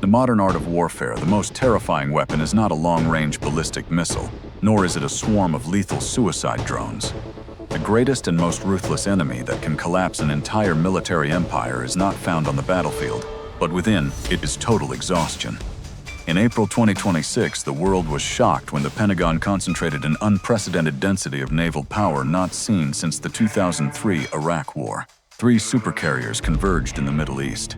The modern art of warfare, the most terrifying weapon is not a long-range ballistic missile, nor is it a swarm of lethal suicide drones. The greatest and most ruthless enemy that can collapse an entire military empire is not found on the battlefield, but within it is total exhaustion. In April 2026, the world was shocked when the Pentagon concentrated an unprecedented density of naval power not seen since the 2003 Iraq War. 3 supercarriers converged in the Middle East.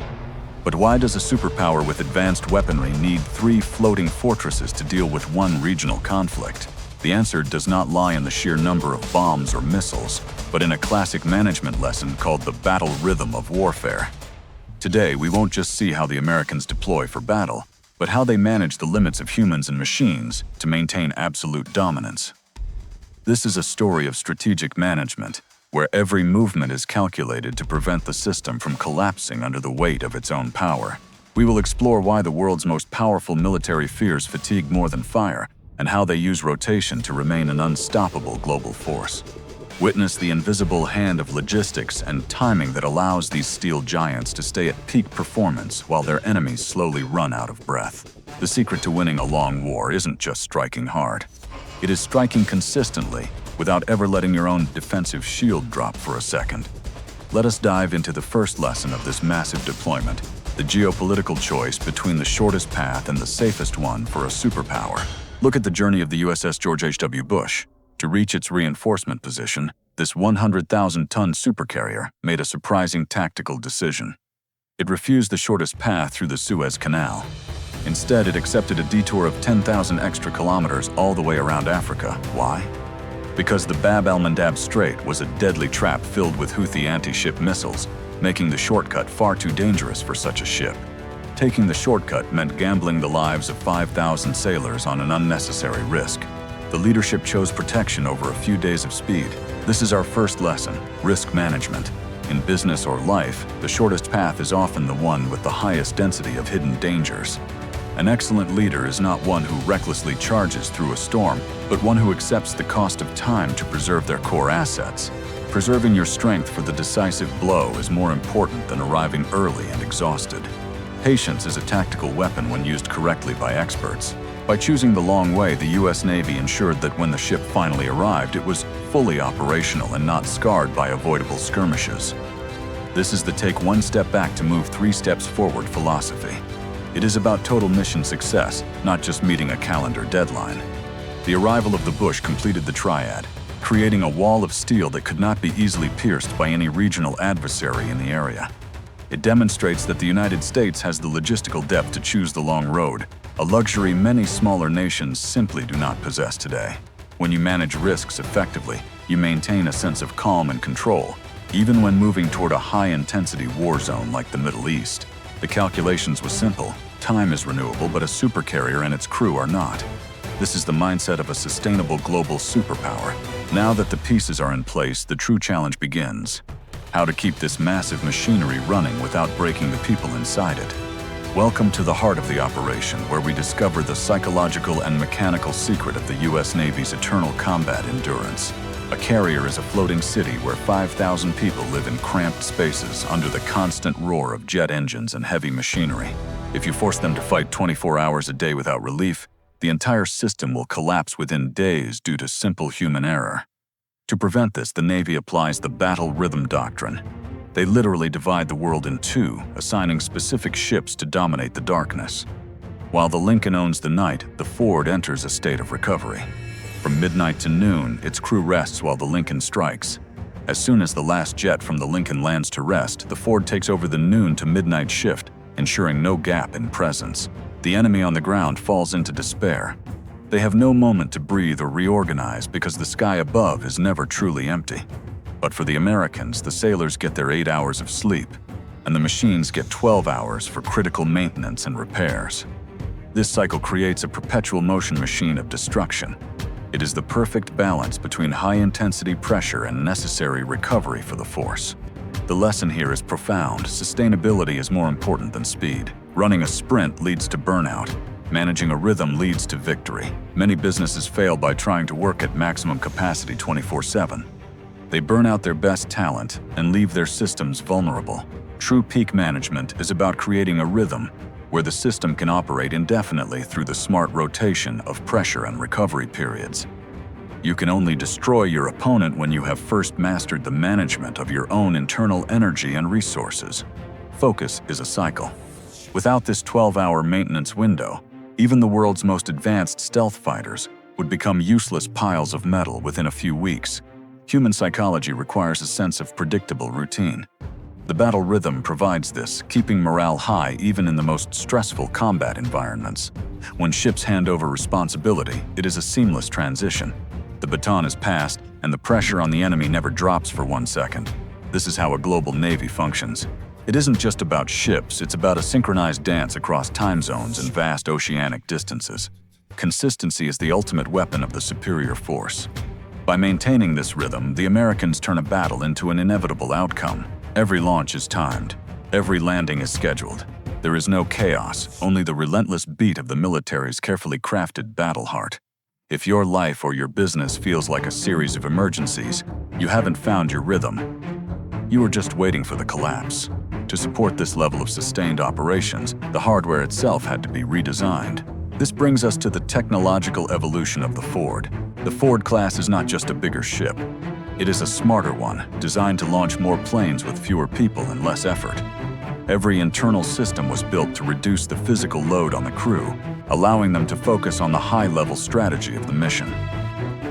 But why does a superpower with advanced weaponry need 3 floating fortresses to deal with one regional conflict? The answer does not lie in the sheer number of bombs or missiles, but in a classic management lesson called the battle rhythm of warfare. Today, we won't just see how the Americans deploy for battle, but how they manage the limits of humans and machines to maintain absolute dominance. This is a story of strategic management, where every movement is calculated to prevent the system from collapsing under the weight of its own power. We will explore why the world's most powerful military fears fatigue more than fire, and how they use rotation to remain an unstoppable global force. Witness the invisible hand of logistics and timing that allows these steel giants to stay at peak performance while their enemies slowly run out of breath. The secret to winning a long war isn't just striking hard. It is striking consistently, without ever letting your own defensive shield drop for a second. Let us dive into the first lesson of this massive deployment, the geopolitical choice between the shortest path and the safest one for a superpower. Look at the journey of the USS George H.W. Bush. To reach its reinforcement position, this 100,000-ton supercarrier made a surprising tactical decision. It refused the shortest path through the Suez Canal. Instead, it accepted a detour of 10,000 extra kilometers all the way around Africa. Why? Because the Bab el-Mandab Strait was a deadly trap filled with Houthi anti-ship missiles, making the shortcut far too dangerous for such a ship. Taking the shortcut meant gambling the lives of 5,000 sailors on an unnecessary risk. The leadership chose protection over a few days of speed. This is our first lesson: risk management. In business or life, the shortest path is often the one with the highest density of hidden dangers. An excellent leader is not one who recklessly charges through a storm, but one who accepts the cost of time to preserve their core assets. Preserving your strength for the decisive blow is more important than arriving early and exhausted. Patience is a tactical weapon when used correctly by experts. By choosing the long way, the U.S. Navy ensured that when the ship finally arrived, it was fully operational and not scarred by avoidable skirmishes. This is the take one step back to move 3 steps forward philosophy. It is about total mission success, not just meeting a calendar deadline. The arrival of the Bush completed the triad, creating a wall of steel that could not be easily pierced by any regional adversary in the area. It demonstrates that the United States has the logistical depth to choose the long road, a luxury many smaller nations simply do not possess today. When you manage risks effectively, you maintain a sense of calm and control, even when moving toward a high-intensity war zone like the Middle East. The calculations was simple. Time is renewable, but a supercarrier and its crew are not. This is the mindset of a sustainable global superpower. Now that the pieces are in place, the true challenge begins. How to keep this massive machinery running without breaking the people inside it. Welcome to the heart of the operation, where we discover the psychological and mechanical secret of the U.S. Navy's eternal combat endurance. A carrier is a floating city where 5,000 people live in cramped spaces under the constant roar of jet engines and heavy machinery. If you force them to fight 24 hours a day without relief, the entire system will collapse within days due to simple human error. To prevent this, the Navy applies the battle rhythm doctrine. They literally divide the world in 2, assigning specific ships to dominate the darkness. While the Lincoln owns the night, the Ford enters a state of recovery. From midnight to noon, its crew rests while the Lincoln strikes. As soon as the last jet from the Lincoln lands to rest, the Ford takes over the noon to midnight shift, ensuring no gap in presence. The enemy on the ground falls into despair. They have no moment to breathe or reorganize because the sky above is never truly empty. But for the Americans, the sailors get their 8 hours of sleep, and the machines get 12 hours for critical maintenance and repairs. This cycle creates a perpetual motion machine of destruction. It is the perfect balance between high-intensity pressure and necessary recovery for the force. The lesson here is profound. Sustainability is more important than speed. Running a sprint leads to burnout. Managing a rhythm leads to victory. Many businesses fail by trying to work at maximum capacity 24/7. They burn out their best talent and leave their systems vulnerable. True peak management is about creating a rhythm where the system can operate indefinitely through the smart rotation of pressure and recovery periods. You can only destroy your opponent when you have first mastered the management of your own internal energy and resources. Focus is a cycle. Without this 12-hour maintenance window, even the world's most advanced stealth fighters would become useless piles of metal within a few weeks. Human psychology requires a sense of predictable routine. The battle rhythm provides this, keeping morale high even in the most stressful combat environments. When ships hand over responsibility, it is a seamless transition. The baton is passed, and the pressure on the enemy never drops for 1 second. This is how a global navy functions. It isn't just about ships, it's about a synchronized dance across time zones and vast oceanic distances. Consistency is the ultimate weapon of the superior force. By maintaining this rhythm, the Americans turn a battle into an inevitable outcome. Every launch is timed. Every landing is scheduled. There is no chaos, only the relentless beat of the military's carefully crafted battle heart. If your life or your business feels like a series of emergencies, you haven't found your rhythm. You are just waiting for the collapse. To support this level of sustained operations, the hardware itself had to be redesigned. This brings us to the technological evolution of the Ford. The Ford class is not just a bigger ship. It is a smarter one, designed to launch more planes with fewer people and less effort. Every internal system was built to reduce the physical load on the crew, allowing them to focus on the high-level strategy of the mission.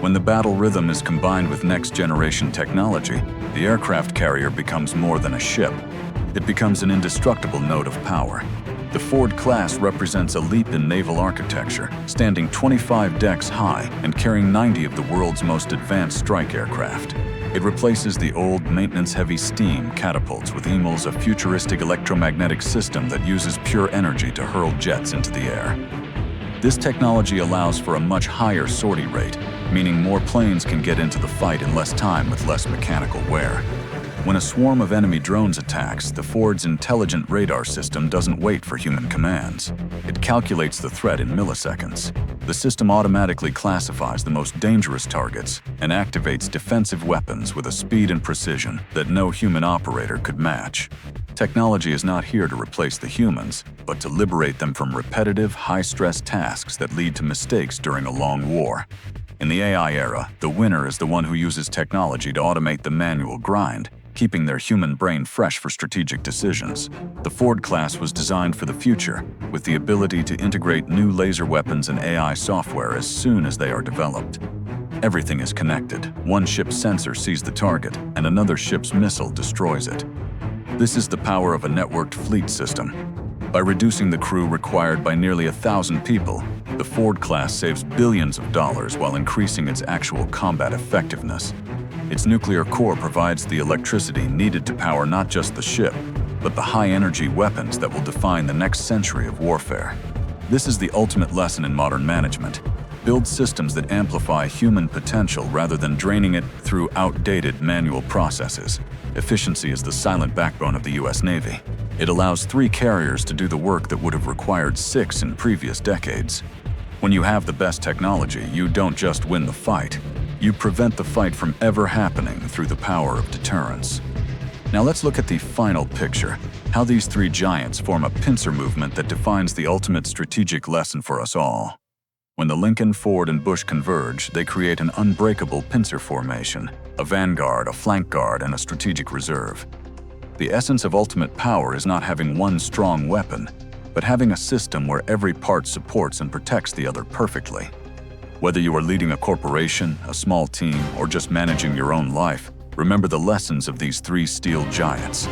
When the battle rhythm is combined with next-generation technology, the aircraft carrier becomes more than a ship. It becomes an indestructible node of power. The Ford class represents a leap in naval architecture, standing 25 decks high and carrying 90 of the world's most advanced strike aircraft. It replaces the old, maintenance-heavy steam catapults with EML's, a futuristic electromagnetic system that uses pure energy to hurl jets into the air. This technology allows for a much higher sortie rate, meaning more planes can get into the fight in less time with less mechanical wear. When a swarm of enemy drones attacks, the Ford's intelligent radar system doesn't wait for human commands. It calculates the threat in milliseconds. The system automatically classifies the most dangerous targets and activates defensive weapons with a speed and precision that no human operator could match. Technology is not here to replace the humans, but to liberate them from repetitive, high-stress tasks that lead to mistakes during a long war. In the AI era, the winner is the one who uses technology to automate the manual grind, keeping their human brain fresh for strategic decisions. The Ford class was designed for the future, with the ability to integrate new laser weapons and AI software as soon as they are developed. Everything is connected. One ship's sensor sees the target, and another ship's missile destroys it. This is the power of a networked fleet system. By reducing the crew required by nearly 1,000 people, the Ford class saves billions of dollars while increasing its actual combat effectiveness. Its nuclear core provides the electricity needed to power not just the ship, but the high-energy weapons that will define the next century of warfare. This is the ultimate lesson in modern management. Build systems that amplify human potential rather than draining it through outdated manual processes. Efficiency is the silent backbone of the U.S. Navy. It allows 3 carriers to do the work that would have required 6 in previous decades. When you have the best technology, you don't just win the fight. You prevent the fight from ever happening through the power of deterrence. Now let's look at the final picture, how these 3 giants form a pincer movement that defines the ultimate strategic lesson for us all. When the Lincoln, Ford, and Bush converge, they create an unbreakable pincer formation, a vanguard, a flank guard, and a strategic reserve. The essence of ultimate power is not having one strong weapon, but having a system where every part supports and protects the other perfectly. Whether you are leading a corporation, a small team, or just managing your own life, remember the lessons of these 3 steel giants.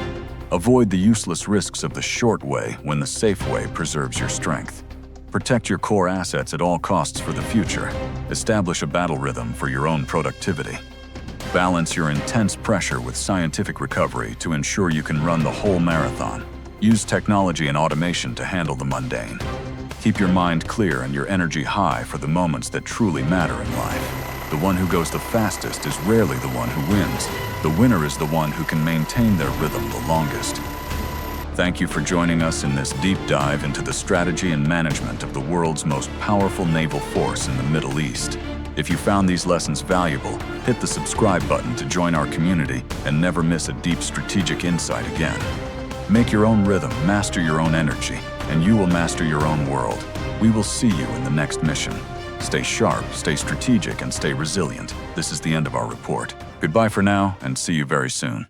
Avoid the useless risks of the short way when the safe way preserves your strength. Protect your core assets at all costs for the future. Establish a battle rhythm for your own productivity. Balance your intense pressure with scientific recovery to ensure you can run the whole marathon. Use technology and automation to handle the mundane. Keep your mind clear and your energy high for the moments that truly matter in life. The one who goes the fastest is rarely the one who wins. The winner is the one who can maintain their rhythm the longest. Thank you for joining us in this deep dive into the strategy and management of the world's most powerful naval force in the Middle East. If you found these lessons valuable, hit the subscribe button to join our community and never miss a deep strategic insight again. Make your own rhythm, master your own energy, and you will master your own world. We will see you in the next mission. Stay sharp, stay strategic, and stay resilient. This is the end of our report. Goodbye for now, and see you very soon.